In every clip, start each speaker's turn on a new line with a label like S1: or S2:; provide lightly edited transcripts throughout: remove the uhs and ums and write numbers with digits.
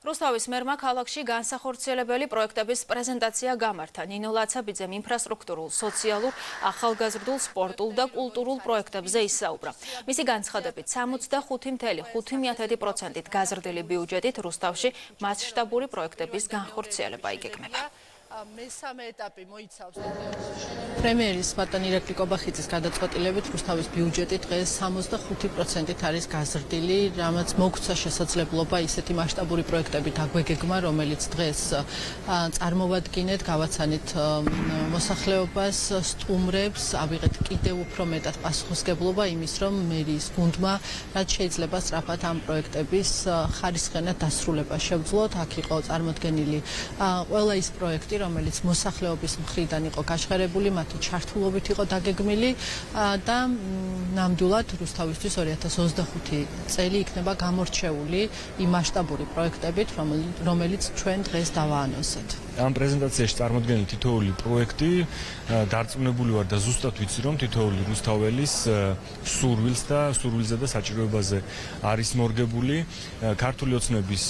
S1: რუსთავის მერმა ქალაქში განსახორციელებელი პროექტების პრეზენტაცია გამართა. ნინო ლაცაბიძემ ინფრასტრუქტურულ, სოციალურ, ახალგაზრდულ, სპორტულ და კულტურულ პროექტებზე ისაუბრა. მისი განცხადებით 65.5%-ით გაზრდილი ბიუჯეტით რუსთავში მასშტაბური პროექტების განხორციელება იგეგმება.
S2: მესამე ეტაპი მოიცავს პრემიერის ბატონ ირაკლი კობახიძის გადაწყვეტილებით რუსთავის ბიუჯეტი დღეს 65%-ით არის გაზრდილი, რამაც მოგვცა შესაძლებლობა ისეთი მასშტაბური პროექტებით აგვეგეგმა, რომელიც დღეს წარმოვადგინეთ, გავაცანით მოსახლეობას, სტუმრებს, ავიღეთ კიდევ უფრო მეტად პასუხისმგებლობა იმის, რომ მერიის გუნდმა რაც შეიძლება სწრაფად ამ პროექტების ხარისხენად დასრულება შევძლოთ. აქ იყო წარმოდგენილი ყველა ის პროექტი, რომელიც მოსახლეობის მხრიდან იყო გაჟღერებული, მათი ჩართულობით იყო დაგეგმილი და ნამდვილად რუსთავისთვის 2025 წელი იქნება გამორჩეული იმ მასშტაბური პროექტებით, რომელიც ჩვენ დღეს დავაანონსეთ.
S3: ამ პრეზენტაციაში წარმოდგენილი თითოეული პროექტი დარწმუნებული ვარ და ზუსტად ვიცი, რომ თითოეული რუსთაველის სურვილს და სურვილზე და საჭიროებაზე არის მორგებული. ქართული ოცნების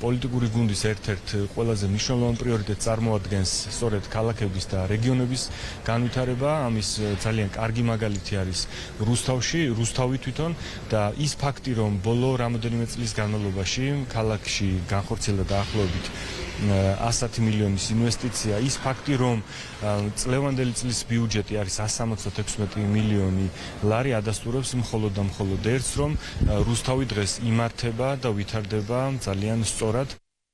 S3: პოლიტიკური გუნდის ერთ-ერთ ყველაზე მნიშვნელოვან პრიორიტეტს წარმოადგენს სწორედ ქალაქების და რეგიონების განვითარება. ამის ძალიან კარგი მაგალითი არის რუსთავი თვითონ და ის ფაქტი, რომ ბოლო რამოდენიმე წლის განმავლობაში ქალაქში განხორციელდა დაახლოებით 100 მილიონის ინვესტიცია, ის ფაქტი, რომ წლევანდელი წლის ბიუჯეტი არის 166 მილიონი ლარი, ადასტურებს მხოლოდ და მხოლოდ ერთს, რომ რუსთავი დღეს იმართება და ვითარდება ძალიან სწორად.